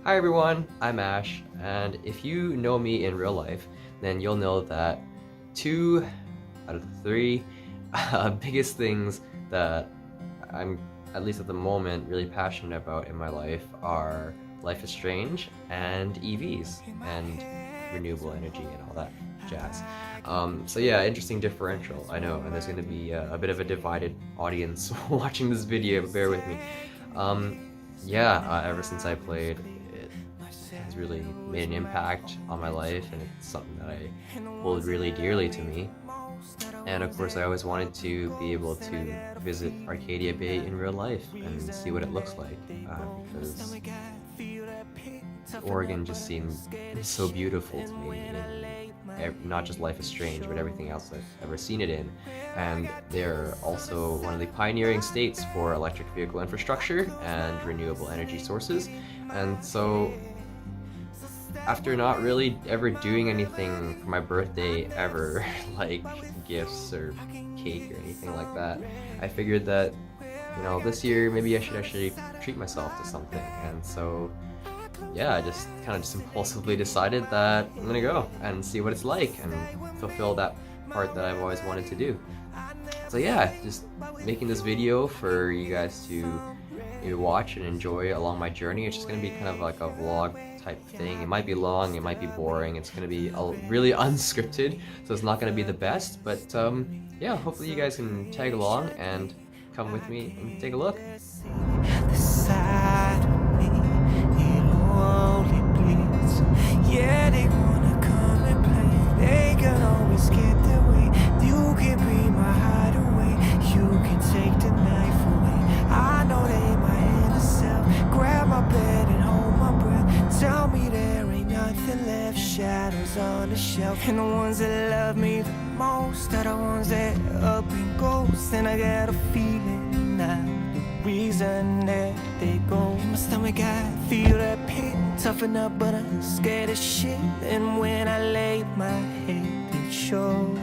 Hi everyone, I'm Ash, and if you know me in real life, then you'll know that 2 out of the 3 biggest things that I'm, at least at the moment, really passionate about in my life are Life is Strange and EVs and renewable energy and all that jazz. So yeah, interesting differential, I know, and there's going to be a bit of a divided audience watching this video, but bear with me. Ever since I played, it has really made an impact on my life, and it's something that I hold really dearly to me. And of course, I always wanted to be able to visit Arcadia Bay in real life and see what it looks like, because Oregon just seemed so beautiful to me, not just Life is Strange, but everything else I've ever seen it in. And they're also one of the pioneering states for electric vehicle infrastructure and renewable energy sources. And so, after not really ever doing anything for my birthday ever, like gifts or cake or anything like that, I figured that, this year maybe I should actually treat myself to something. And so, yeah, I just impulsively decided that I'm gonna go and see what it's like and fulfill that part that I've always wanted to do. So yeah, just making this video for you guys to watch and enjoy along my journey. It's just gonna be kind of like a vlog type thing. It might be long, it might be boring, it's gonna be really unscripted, so it's not gonna be the best, but yeah, hopefully you guys can tag along and come with me and take a look. Yeah, they wanna come and play. They can always get their way. You can be my hideaway. You can take the knife away. I know they my inner self. Grab my bed and hold my breath. Tell me there ain't nothing left. Shadows on the shelf. And the ones that love me the most are the ones that up in ghosts. And I got a feeling now. Reason that they go. My stomach, I feel that pit. Toughen up, but I'm scared of shit. And when I lay my head, it shows.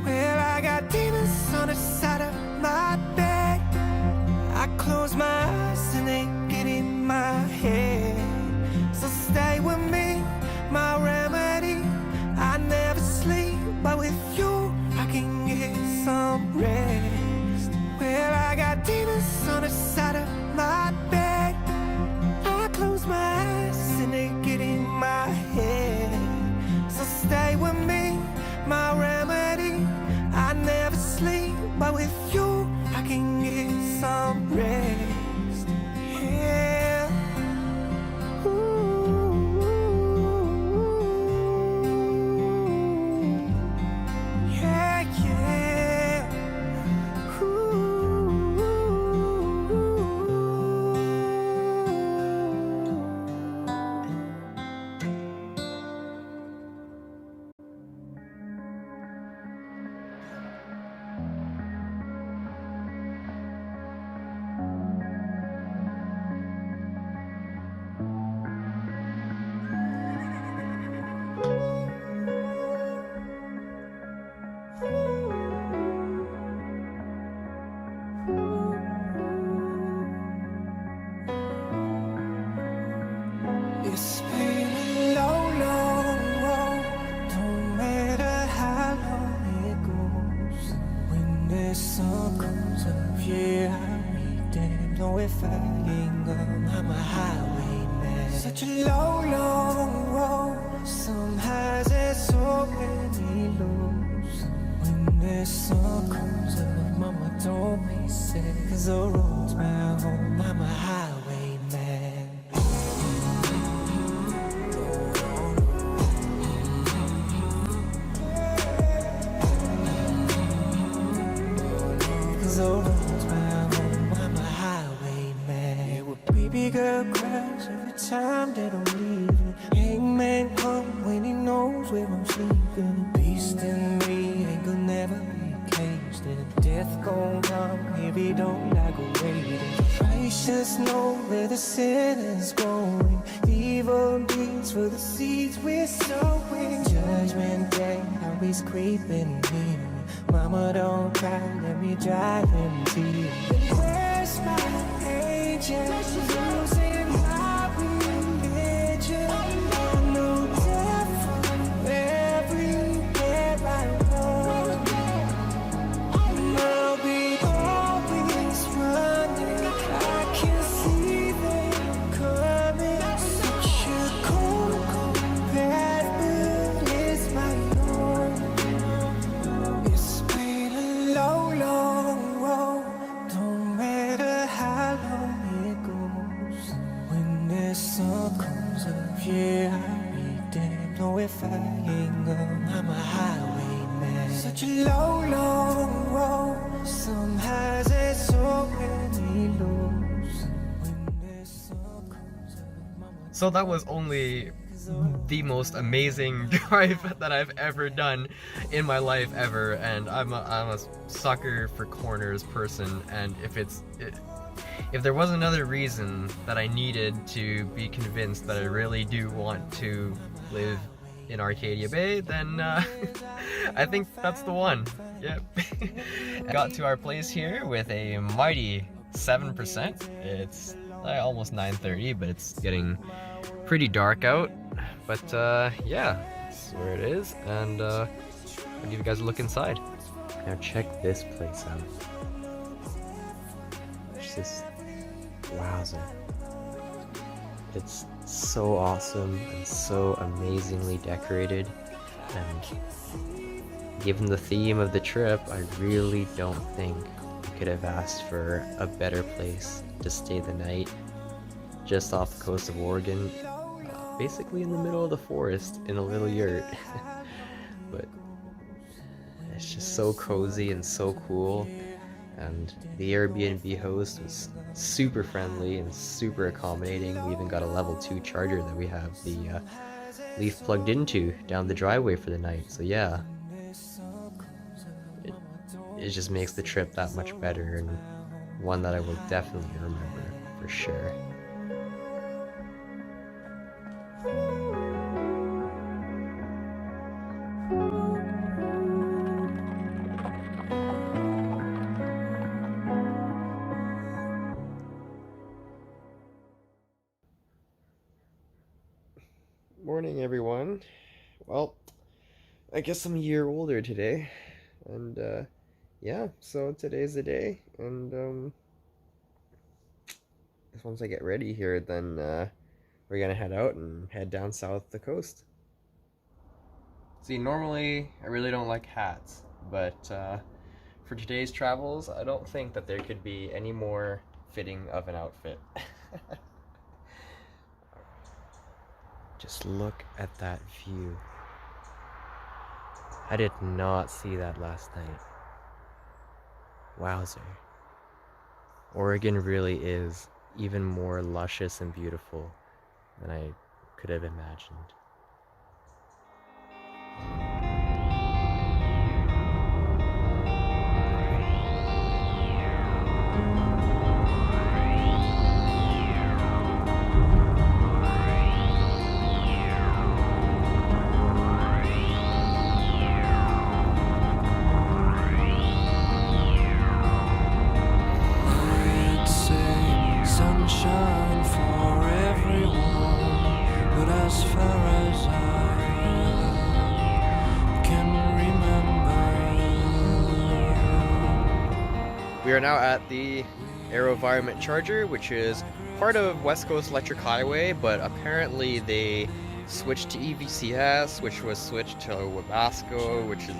Well, I got demons on the side of my bed. I close my eyes and they get in my head. So stay with me, my remedy. I never sleep, but with you, I can get some rest. Well, I got demons on the side of my bed. I close my eyes and they get in my head. So stay with me, my remedy. I never sleep, but with you, I can get some rest. Yeah. Ooh. Yeah, yeah. It's been a long, long road. Don't matter how long it goes. When the sun comes up, yeah, I read them. Know if I ain't gone, I'm a highwayman. Such a long, long road. Some highs and so many lows. When the sun comes up, mama, don't be sad. 'Cause the road's my home, I'm a highwayman. Baby girl cries every time that I'm leaving. Hangman come when he knows where I'm sleeping. Beast in me ain't gonna never be caged in. Death gon' come if he don't like waiting. Righteous know where the sin is growing. Evil deeds for the seeds we're sowing. Judgment day always creeping near. Mama don't cry, let me drive him to you. Where's my angel? Losing my way. sun comes up, yeah, I'll be damned. Know if I ain't up, I'm a highwayman. Such a long, long road. Some highs and so many lows. When the sun comes up, So that was only the most amazing drive that I've ever done in my life ever, and I'm a sucker for corners person, and if there was another reason that I needed to be convinced that I really do want to live in Arcadia Bay, then I think that's the one. Yep. Got to our place here with a mighty 7%. It's almost 9:30, but it's getting pretty dark out. But yeah, that's where it is, and I'll give you guys a look inside. Now check this place out. It's just wowzer. It's so awesome and so amazingly decorated, and given the theme of the trip, I really don't think I could have asked for a better place to stay the night. Just off the coast of Oregon, basically in the middle of the forest in a little yurt. But it's just so cozy and so cool, and the Airbnb host was super friendly and super accommodating. We even got a level 2 charger that we have the Leaf plugged into down the driveway for the night. So yeah, it just makes the trip that much better, and one that I will definitely remember for sure. Morning, everyone. Well, I guess I'm a year older today, and yeah, so today's the day, and once I get ready here, then we're gonna head out and head down south the coast. See, normally I really don't like hats, but for today's travels, I don't think that there could be any more fitting of an outfit. Just look at that view. I did not see that last night. Wowzer. Oregon really is even more luscious and beautiful than I could have imagined. sunshine for everyone, but as far as I can remember. We are now at the AeroVironment Charger, which is part of West Coast Electric Highway, but apparently they switched to EVCS, which was switched to Wabasco, which is,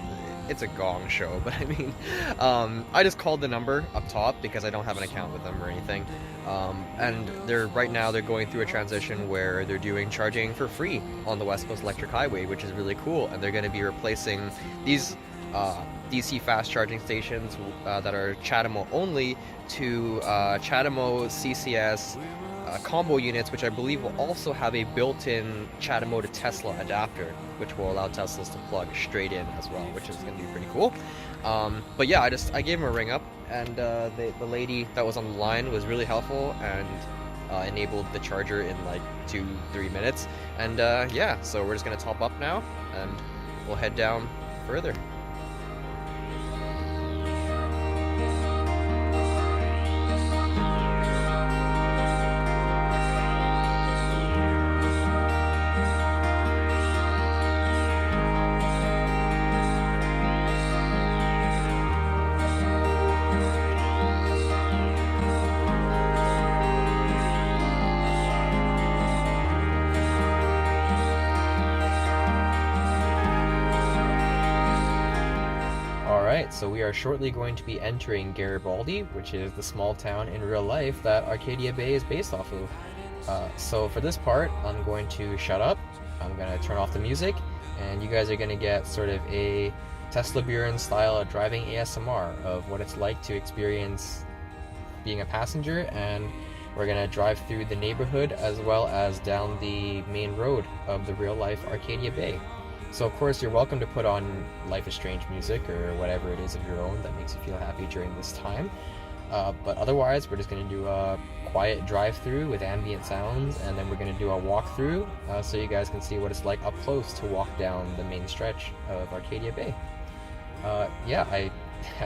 it's a gong show, but I mean, I just called the number up top because I don't have an account with them or anything. And right now they're going through a transition where they're doing charging for free on the West Coast Electric Highway, which is really cool. And they're going to be replacing these DC fast charging stations that are CHAdeMO only to CHAdeMO CCS combo units, which I believe will also have a built-in CHAdeMO to Tesla adapter, which will allow Teslas to plug straight in as well, which is going to be pretty cool. But yeah, I gave him a ring up, and the lady that was on the line was really helpful and enabled the charger in like 2-3 minutes. And yeah, so we're just going to top up now, and we'll head down further. So we are shortly going to be entering Garibaldi, which is the small town in real life that Arcadia Bay is based off of. So for this part, I'm going to shut up. I'm going to turn off the music, and you guys are going to get sort of a Tesla Buren style driving ASMR of what it's like to experience being a passenger, and we're going to drive through the neighborhood as well as down the main road of the real life Arcadia Bay. So of course you're welcome to put on Life is Strange music or whatever it is of your own that makes you feel happy during this time. But otherwise, we're just going to do a quiet drive-through with ambient sounds, and then we're going to do a walkthrough so you guys can see what it's like up close to walk down the main stretch of Arcadia Bay. Yeah, I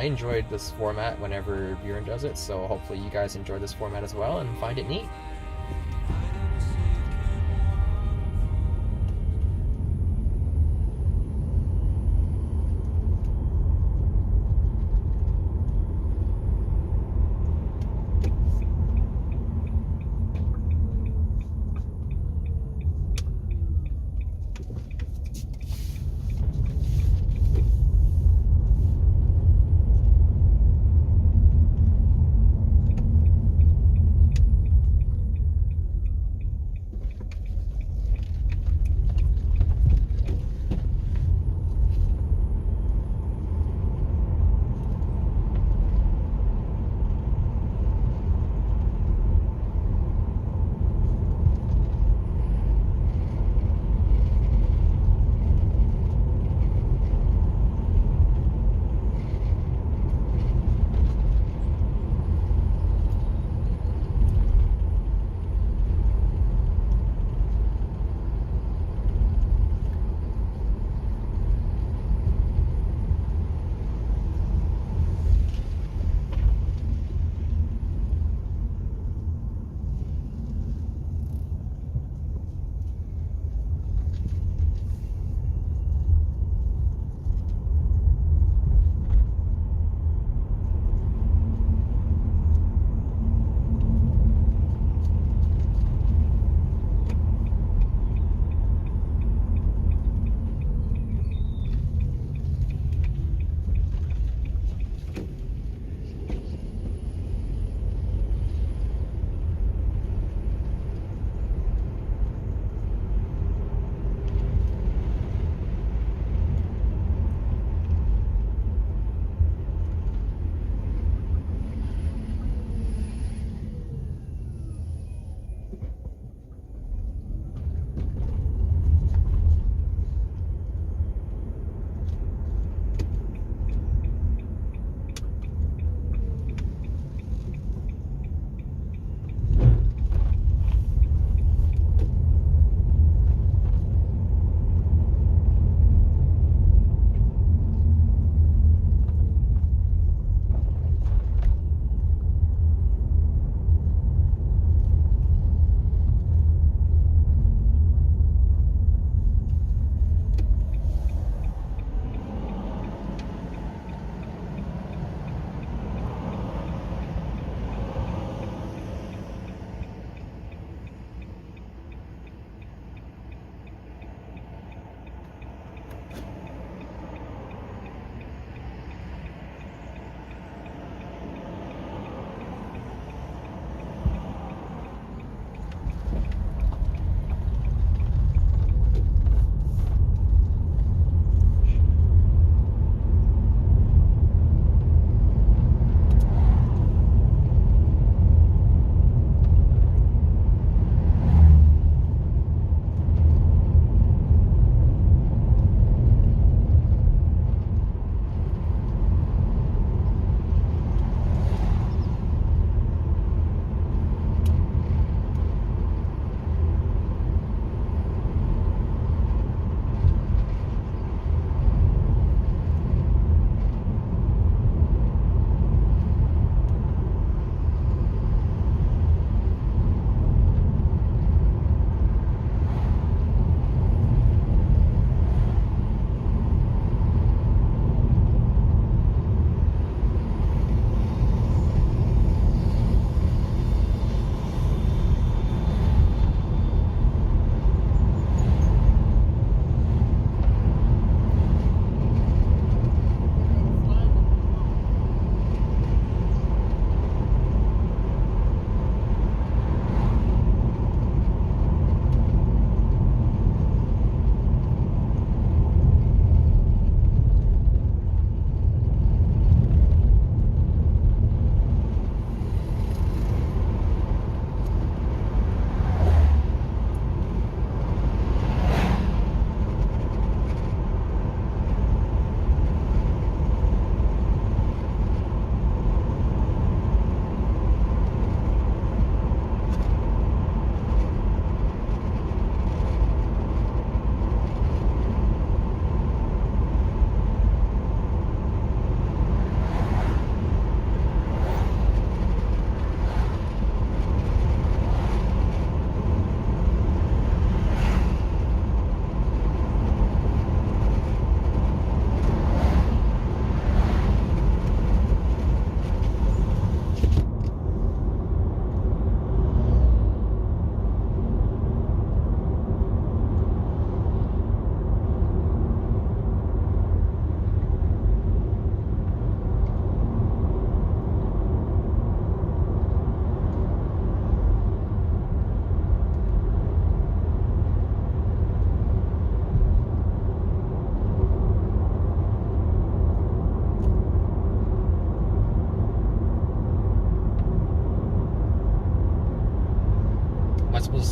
enjoyed this format whenever Buren does it, so hopefully you guys enjoy this format as well and find it neat.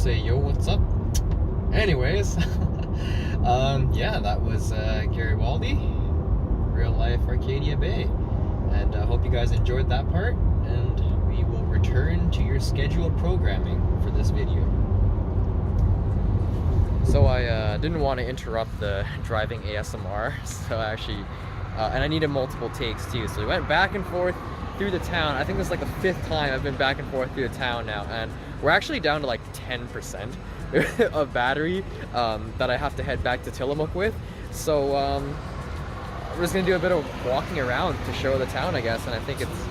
say yo, what's up? Anyways, yeah, that was Garibaldi, real life Arcadia Bay, and I hope you guys enjoyed that part, and we will return to your scheduled programming for this video. So I didn't want to interrupt the driving ASMR, so I actually, and I needed multiple takes too, so we went back and forth through the town. I think this is like the 5th time I've been back and forth through the town now, and we're actually down to like 10% of battery that I have to head back to Tillamook with. So we're just gonna do a bit of walking around to show the town, I guess, and I think it's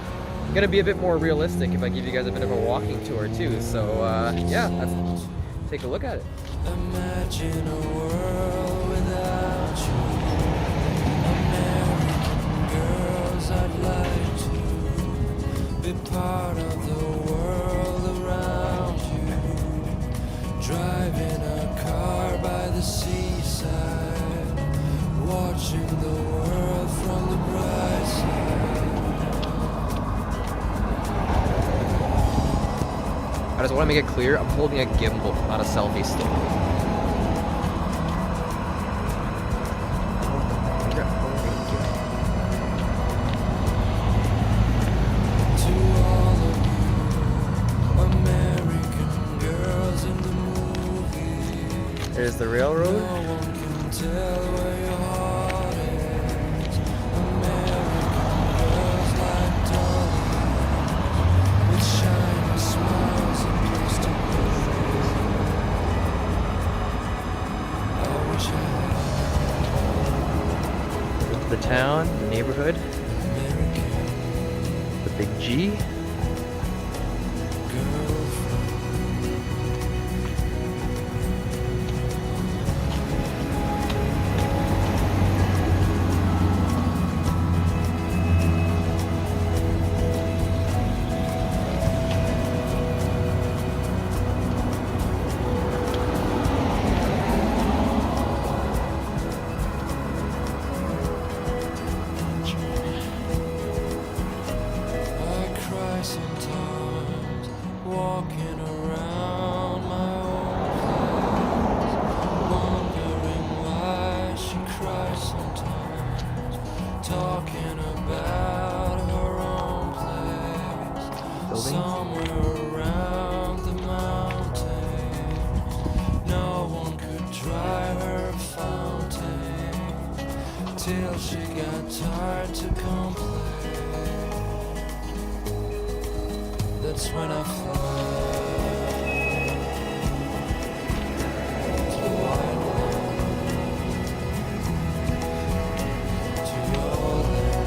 gonna be a bit more realistic if I give you guys a bit of a walking tour too. So yeah, let's take a look at it. Imagine a world without you. American girls, I'd like to be part of the world around you. Driving a car by the seaside, watching the world from the bright side. I just want to make it clear, I'm holding a gimbal, not a selfie stick. To all of you, American girls in the movies. There's the railroad. No one can tell where your heart is. American girls like dollies, with shiny smiles and twisted faces. I wish I had The town, the neighborhood, American the big G. girlfriend. I cry sometimes, walking around my own place, wondering why she cries sometimes, talking about her own place, Buildings. somewhere around the mountains. No one could dry her fountain till she got tired to complain. That's when I fly to the white land, to your land.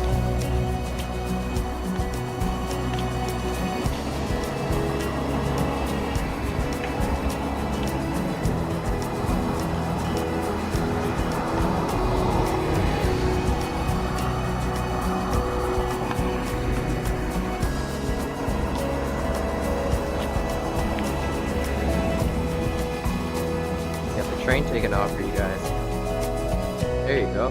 Got the train taking off for you guys. There you go.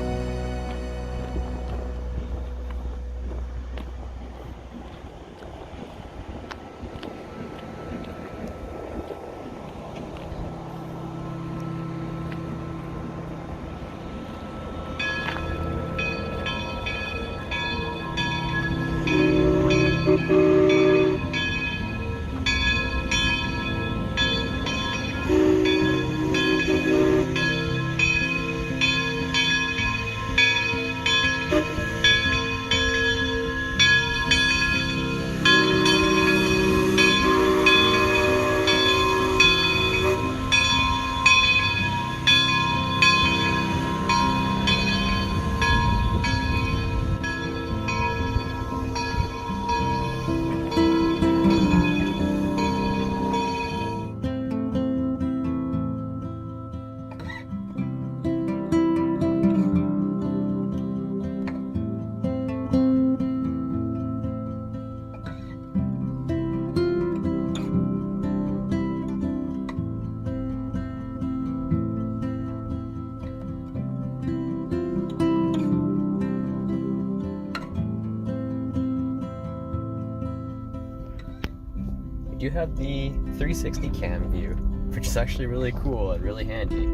do have the 360 cam view. which is actually really cool and really handy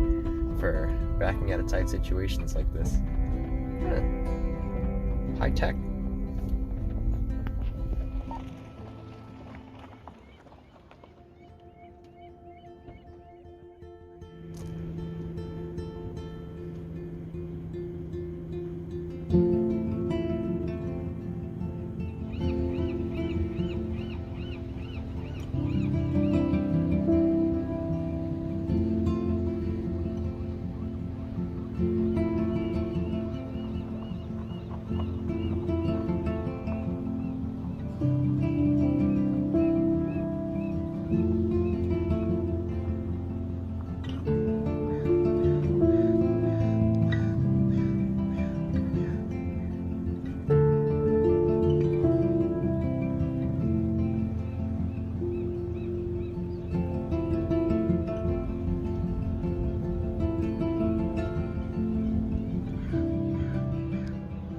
for backing out of tight situations like this. High tech.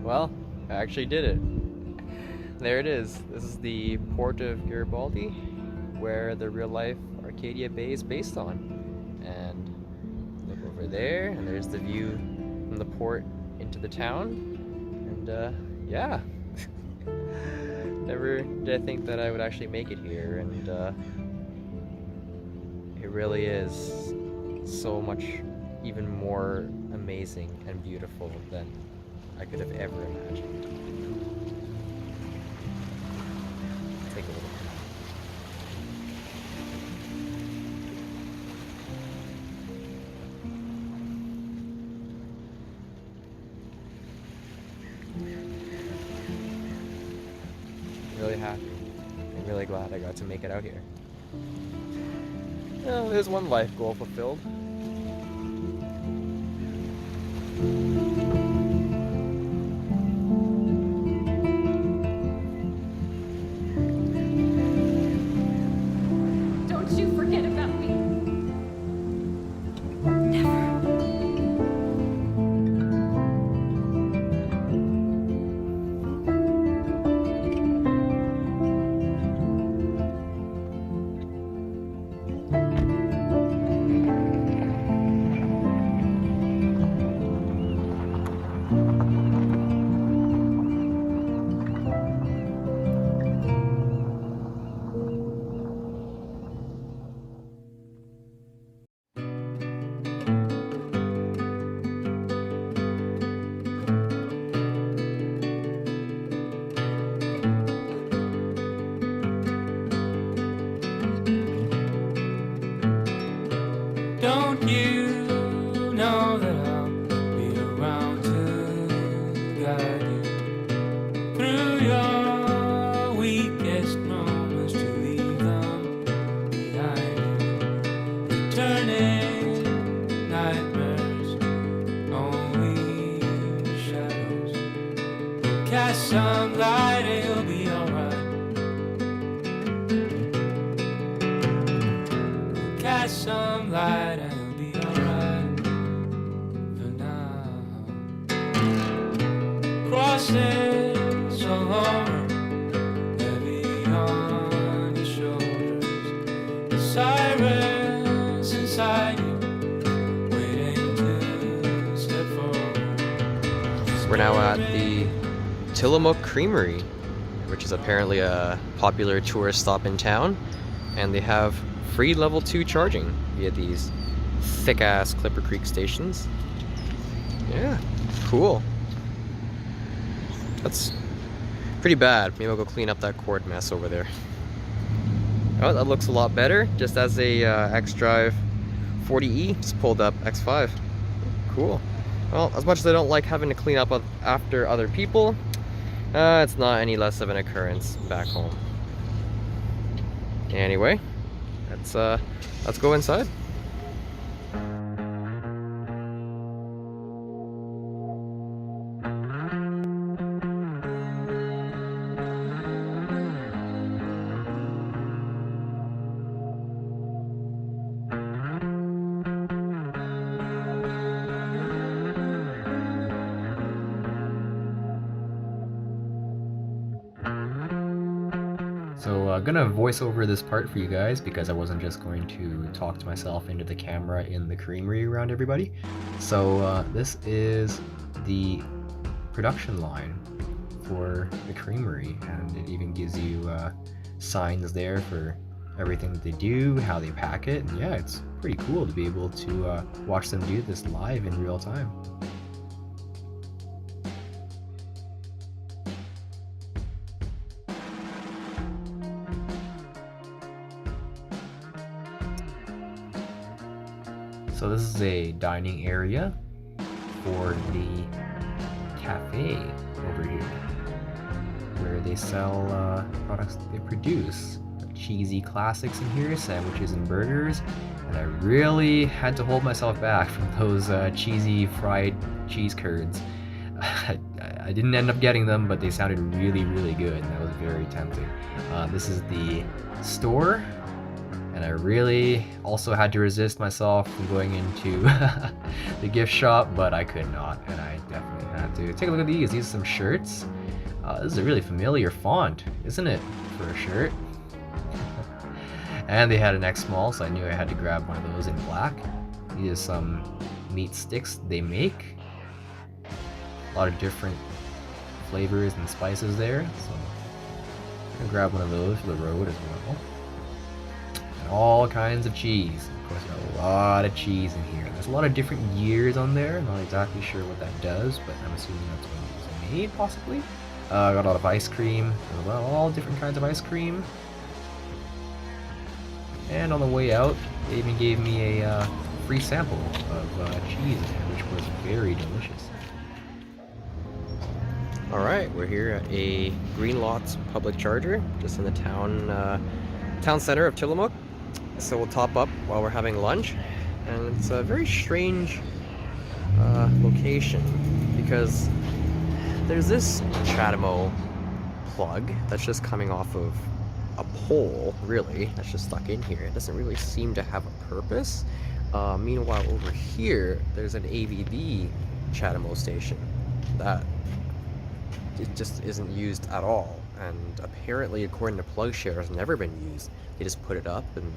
Well, I actually did it. There it is. This is the port of Garibaldi, where the real life Arcadia Bay is based on. And look over there, and there's the view from the port into the town. And yeah, never did I think that I would actually make it here, and it really is so much even more amazing and beautiful than I could have ever imagined. Take a little. Really happy. I'm really glad I got to make it out here. Well, there's one life goal fulfilled. Don't you know that I'll be around to guide you through your weakest moments, to leave them behind you? Returning nightmares, only shadows. Cast some light and you'll be alright. Cast some light and you'll be alright for now. Crossing so long, heavy on your shoulders. The sirens inside you, waiting to step forward. So we're now at the Tillamook Creamery, which is apparently a popular tourist stop in town, and they have free level 2 charging via these thick-ass Clipper Creek stations. Yeah, cool. That's pretty bad. Maybe I'll go clean up that cord mess over there. Oh, that looks a lot better. Just as a X-Drive 40E, just pulled up X5. Cool. Well, as much as I don't like having to clean up after other people, it's not any less of an occurrence back home. Anyway, let's go inside. gonna voice over this part for you guys because I wasn't just going to talk to myself into the camera in the creamery around everybody. So this is the production line for the creamery, and it even gives you signs there for everything that they do, how they pack it, and yeah, it's pretty cool to be able to watch them do this live in real time. So this is a dining area for the cafe over here, where they sell products that they produce. Cheesy classics in here, sandwiches and burgers, and I really had to hold myself back from those cheesy fried cheese curds. I didn't end up getting them, but they sounded really, really good, and that was very tempting. This is the store, and I really also had to resist myself from going into the gift shop, but I could not, and I definitely had to. Take a look at these. These are some shirts. This is a really familiar font, isn't it, for a shirt? And they had an X small, so I knew I had to grab one of those in black. These are some meat sticks they make. A lot of different flavors and spices there, so I'm gonna grab one of those for the road as well. And all kinds of cheese. Of course, there's a lot of cheese in here. There's a lot of different years on there. I'm not exactly sure what that does, but I'm assuming that's when it was made, possibly. I got a lot of ice cream as well, all different kinds of ice cream. And on the way out, they even gave me a free sample of cheese, which was very delicious. Alright, we're here at a Green Lots public charger, just in the town center of Tillamook. So we'll top up while we're having lunch. And it's a very strange location, because there's this Chatamo plug that's just coming off of a pole, really, that's just stuck in here. It doesn't really seem to have a purpose. Meanwhile, over here, there's an AVB Chatamo station that it just isn't used at all. And apparently, according to PlugShare, has never been used. They just put it up and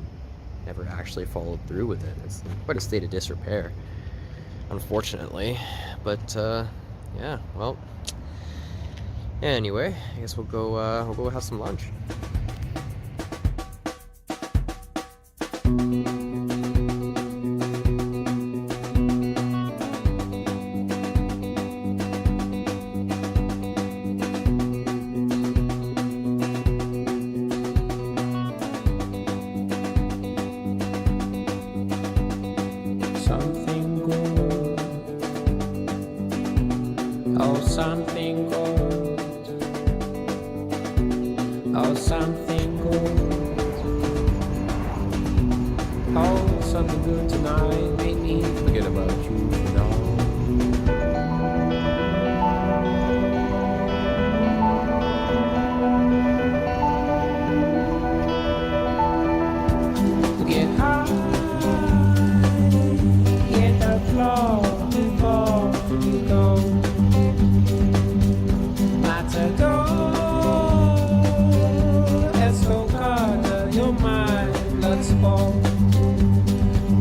never actually followed through with it. It's in quite a state of disrepair, unfortunately. But yeah, well. Anyway, I guess we'll go have some lunch. Something good, oh something good, oh something good, oh something good tonight, make me forget about you now. Get high, hit the floor before you go. Not to go, it's so hard, your mind, let's fall.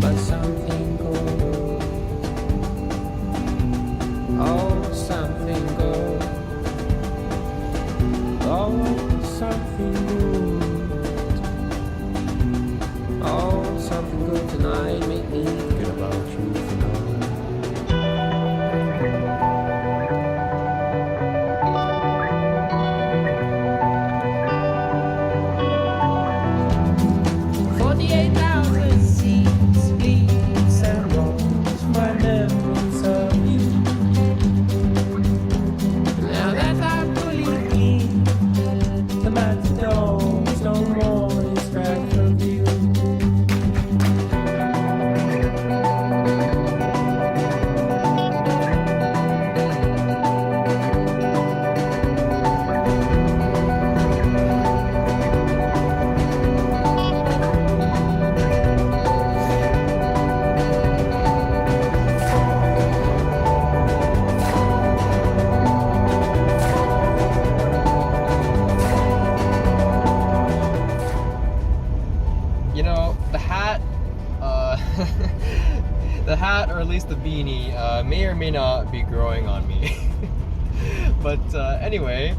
But something good, The hat, or at least the beanie, may or may not be growing on me. But anyway,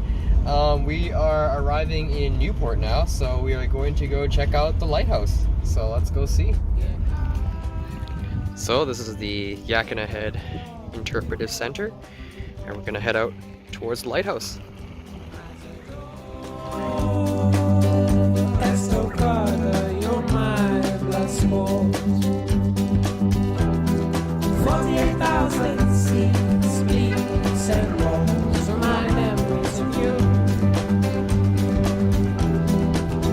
we are arriving in Newport now, so we are going to go check out the lighthouse. So let's go see. So this is the Yaquina Head Interpretive Center, and we're gonna head out towards the lighthouse. Estocada, you're my blood sport. 48,000 seas, speaks and rolls are my memories of you.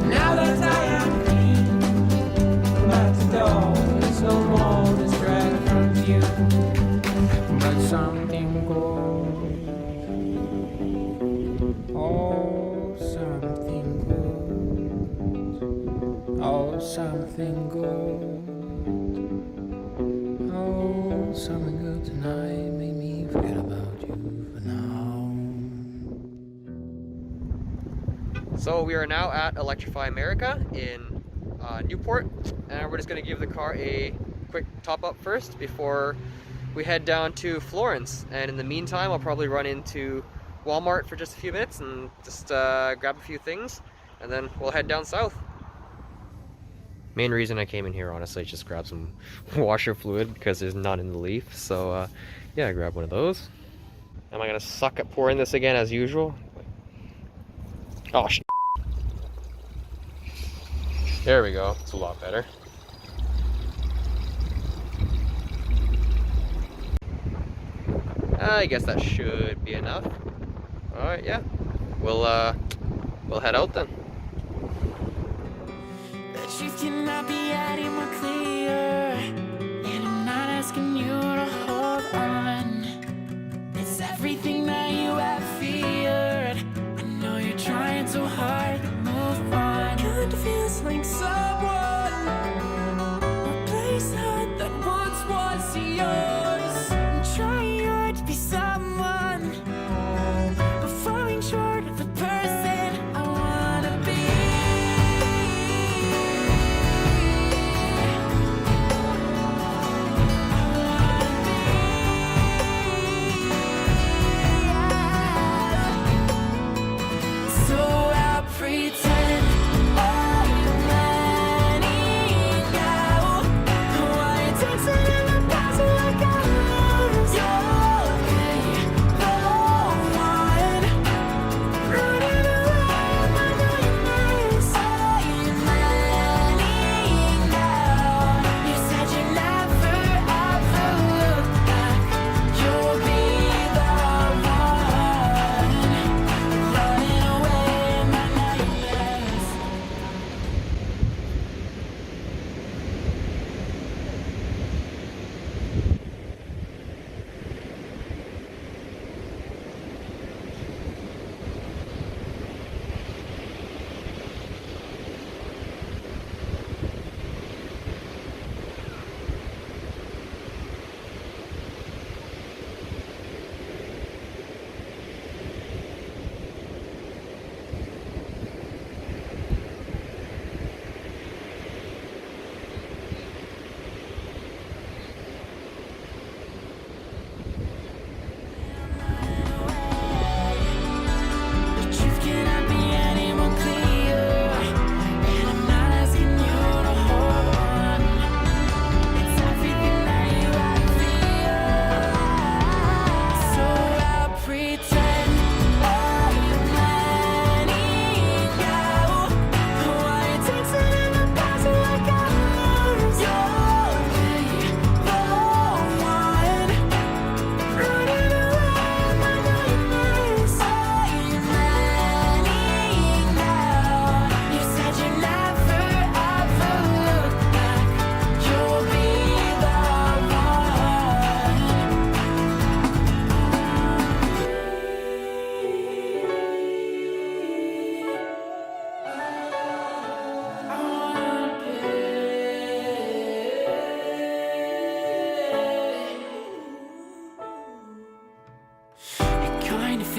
Now that I am clean, but the door is no more distracted from view. But something goes, oh something goes, oh something goes. Oh, something good tonight made me forget about you for now. So we are now at Electrify America in Newport, and we're just going to give the car a quick top up first before we head down to Florence. And in the meantime, I'll probably run into Walmart for just a few minutes and just grab a few things, and then we'll head down south. Main reason I came in here, honestly, just grab some washer fluid because there's none in the Leaf. So yeah, I grabbed one of those. Am I gonna suck at pouring this again as usual? Oh sh. There we go. It's a lot better. I guess that should be enough. All right, yeah. We'll head out then. The truth cannot be any more clear, and I'm not asking you to hold on. It's everything that you have feared. I know you're trying so hard to move on. Kind of feels like someone replaced the heart that once was yours. I'm trying hard to be someone, but falling short of the person I wanna be.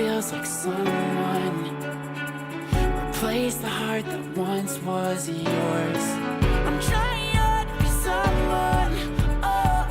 feels like someone replaced the heart that once was yours. I'm trying to be someone, oh,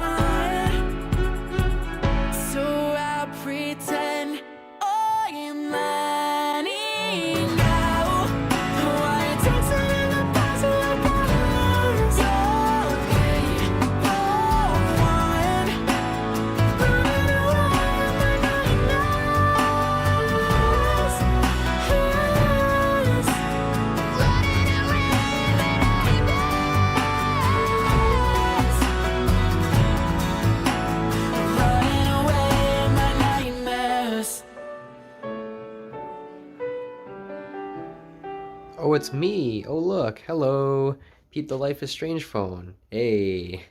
Oh, it's me. Oh, look. Hello. Pete the Life is Strange phone. Hey.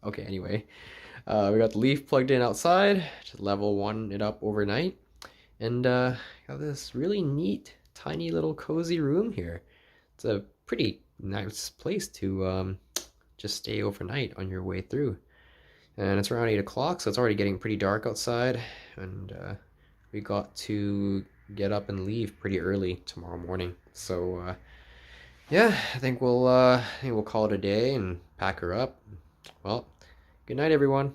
Okay, anyway. We got the Leaf plugged in outside to level one it up overnight. And got this really neat, tiny little cozy room here. It's a pretty nice place to just stay overnight on your way through. And it's around 8 o'clock, so it's already getting pretty dark outside. And we got to get up and leave pretty early tomorrow morning. So yeah, I think we'll call it a day and pack her up. Well, good night, everyone.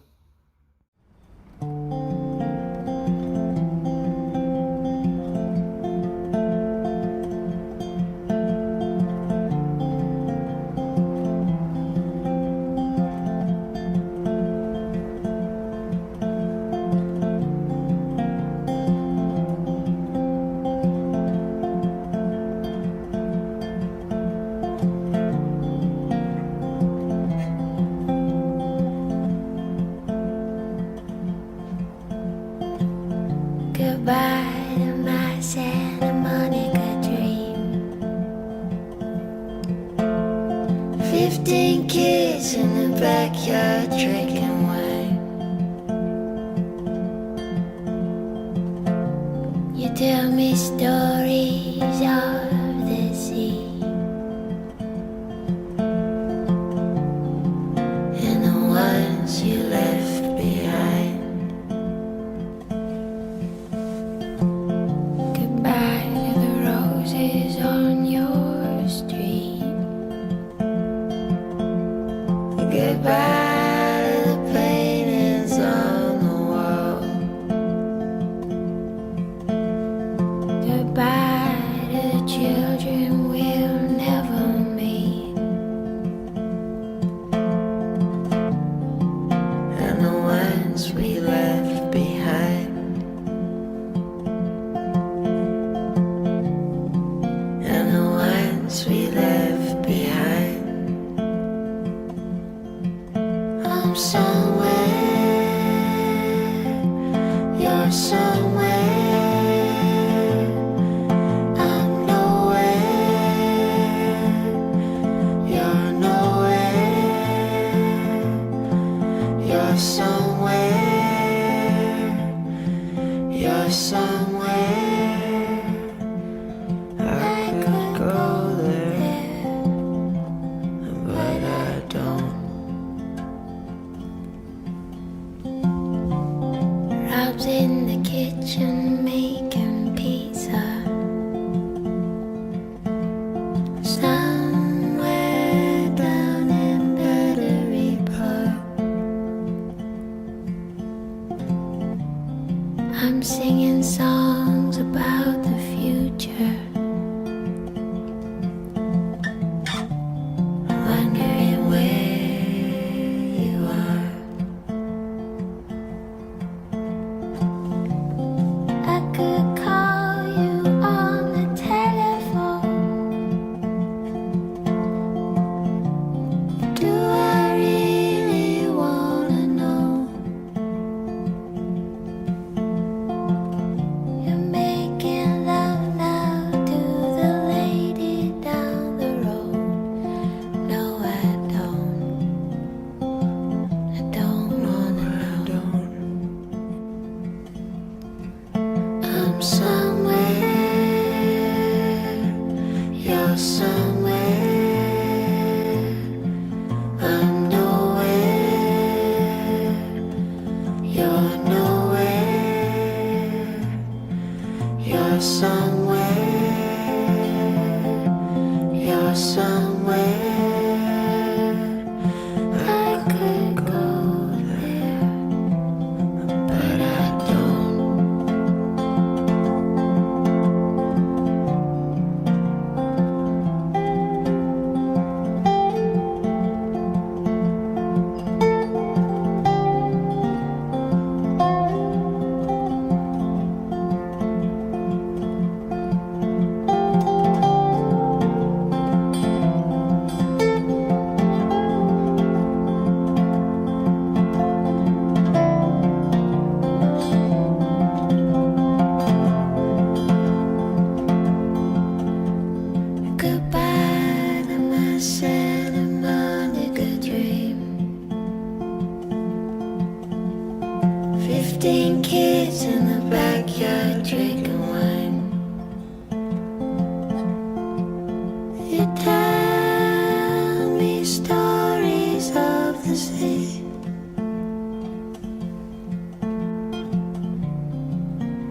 Goodbye to my Santa Monica dream. 15 kids in the backyard drinking wine. You tell me stories of the sea and the ones you left behind. Goodbye to the roses on your street. Goodbye to the paintings on the wall. Goodbye to the children we'll never meet, and the ones we left behind. And the ones we left behind. I'm somewhere, you're somewhere. I'm nowhere, you're nowhere. You're somewhere, you're somewhere. I could go there, but I don't. Rob's in the kitchen making pizza. Somewhere down in Battery Park. I'm singing songs about the future. Wondering where you are. I could call you on the telephone. Do I really wanna know? You're making 15 kids in the backyard drinking wine. You tell me stories of the sea,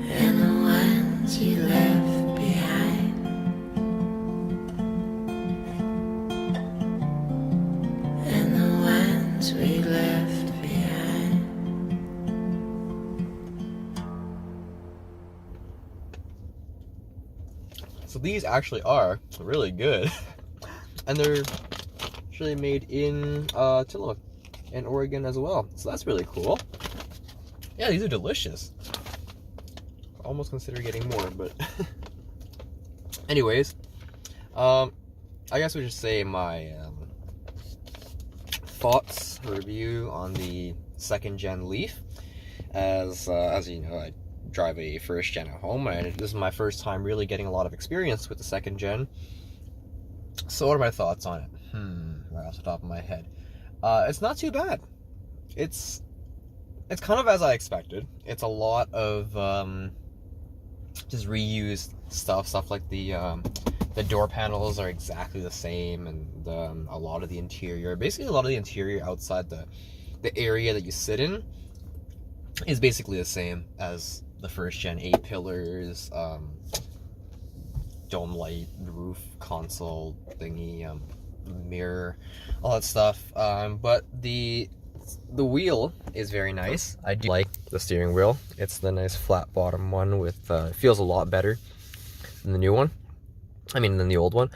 and the ones you left behind, and the ones we left behind. So these actually are really good. And they're actually made in Tillamook in Oregon as well. So that's really cool. Yeah, these are delicious. Almost consider getting more, but anyways, I guess we should say my thoughts review on the 2nd Gen LEAF. As you know, I drive a 1st Gen at home, and this is my first time really getting a lot of experience with the 2nd Gen. So what are my thoughts on it? Right off the top of my head, it's not too bad. It's kind of as I expected. It's a lot of just reused stuff like the door panels are exactly the same, and a lot of the interior, basically a lot of the interior outside the area that you sit in is basically the same as the 1st Gen. A-pillars, dome light, roof, console thingy, mirror, all that stuff. But the wheel is very nice. I do like the steering wheel. It's the nice flat bottom one with it feels a lot better than the new one. I mean, than the old one.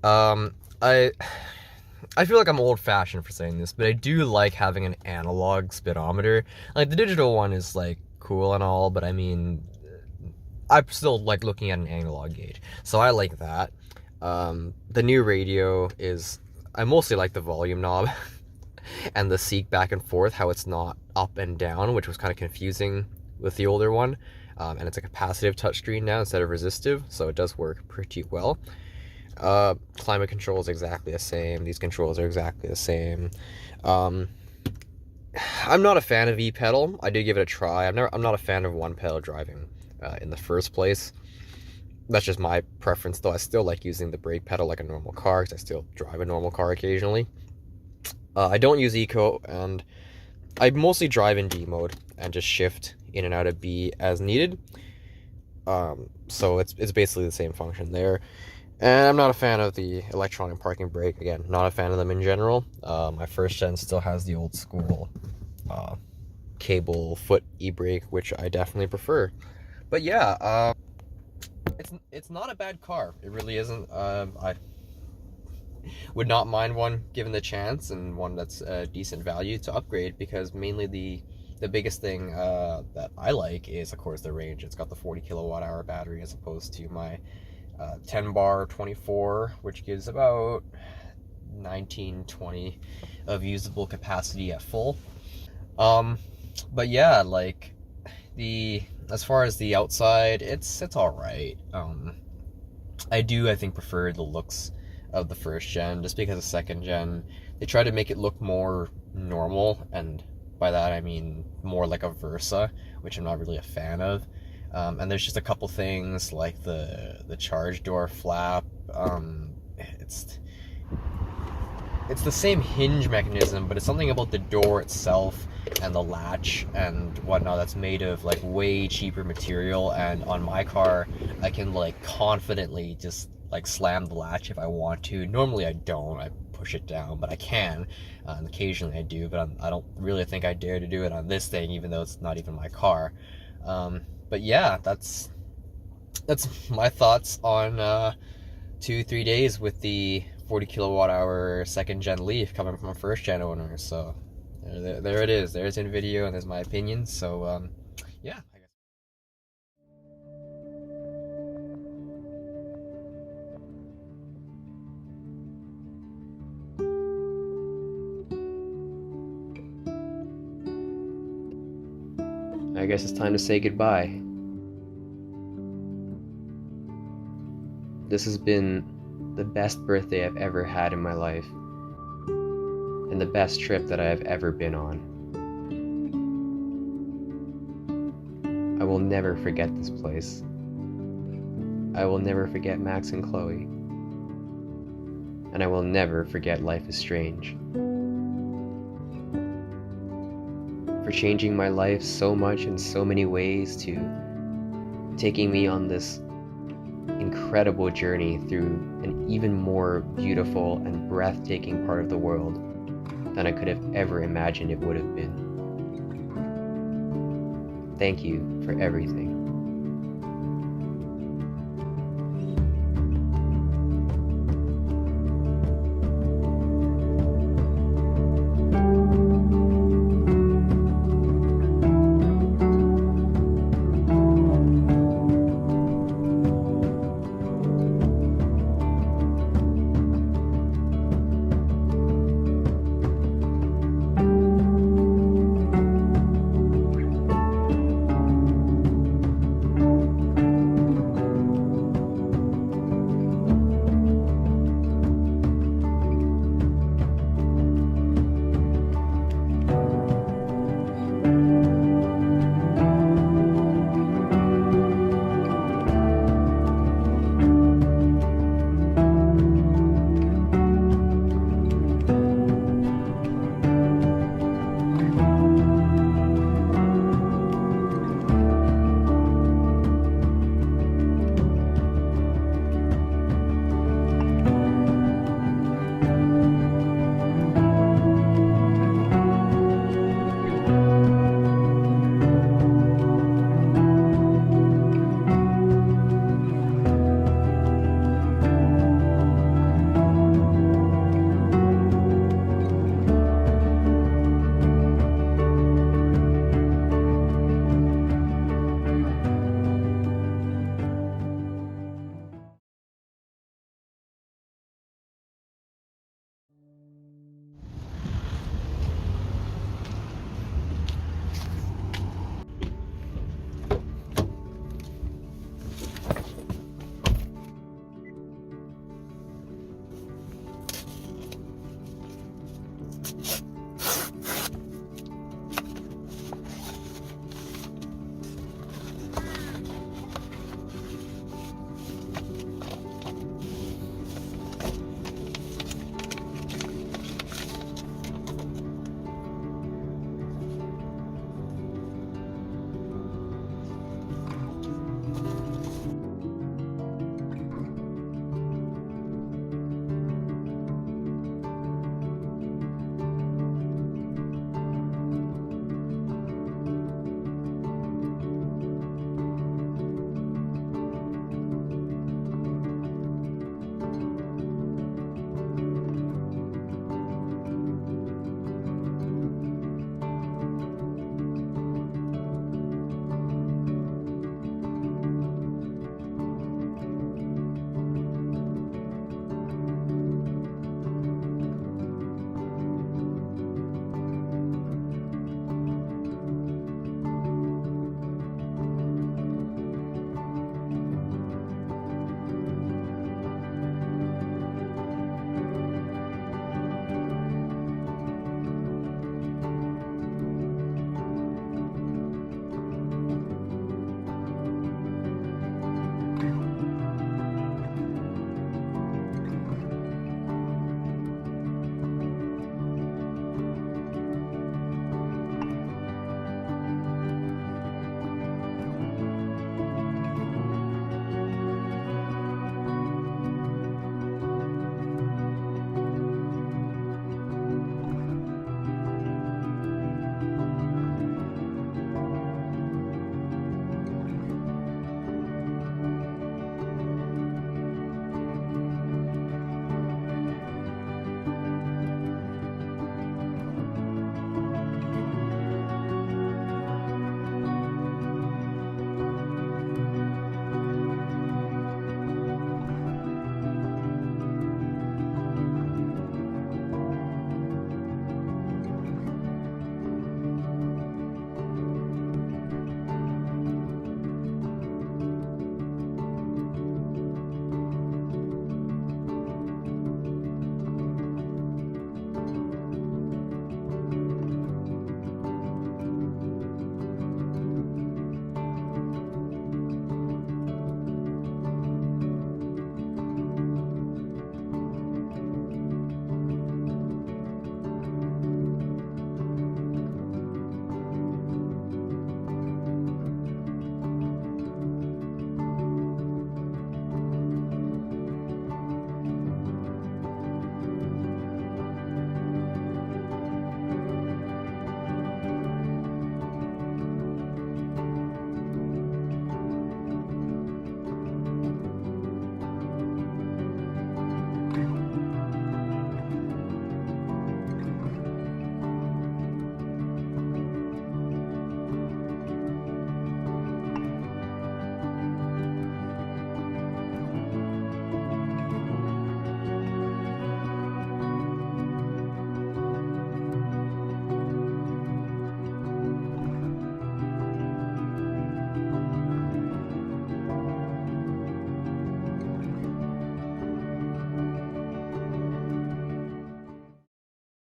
I feel like I'm old-fashioned for saying this, but I do like having an analog speedometer. Like, the digital one is like cool and all, but I mean, I still like looking at an analog gauge, so I like that. The new radio is, I mostly like the volume knob and the seek back and forth, how it's not up and down, which was kind of confusing with the older one. And it's a capacitive touchscreen now instead of resistive, so it does work pretty well. Climate control is exactly the same. These controls are exactly the same. I'm not a fan of e-pedal. I did give it a try. I'm not a fan of one-pedal driving in the first place. That's just my preference, though. I still like using the brake pedal like a normal car, because I still drive a normal car occasionally. I don't use eco, and I mostly drive in D mode and just shift in and out of B as needed. So it's basically the same function there. And I'm not a fan of the electronic parking brake. Again, not a fan of them in general. My 1st Gen still has the old school cable foot e-brake, which I definitely prefer. But yeah, it's not a bad car. It really isn't. I would not mind one given the chance, and one that's a decent value to upgrade, because mainly the biggest thing that I like is, of course, the range. It's got the 40 kilowatt hour battery as opposed to my 10 bar 24, which gives about 19-20 of usable capacity at full. But yeah, like as far as the outside, it's all right. I think prefer the looks of the 1st Gen, just because the 2nd Gen, they try to make it look more normal, and by that I mean more like a Versa, which I'm not really a fan of. And there's just a couple things like the charge door flap. It's the same hinge mechanism, but it's something about the door itself and the latch and whatnot that's made of like way cheaper material. And on my car, I can like confidently just like slam the latch if I want to. Normally I don't. I push it down, but I can, and occasionally I do. But I don't really think I dare to do it on this thing, even though it's not even my car. But yeah, that's my thoughts on 2-3 days with the 40 kilowatt hour 2nd Gen LEAF coming from a 1st Gen owner. So there it is. There's in video, and there's my opinion. So yeah, I guess. I guess it's time to say goodbye. This has been the best birthday I've ever had in my life, and the best trip that I have ever been on. never forget this place. I will never forget Max and Chloe. And I will never forget Life is Strange. For changing my life so much in so many ways, to taking me on this incredible journey through an even more beautiful and breathtaking part of the world than I could have ever imagined it would have been. Thank you for everything.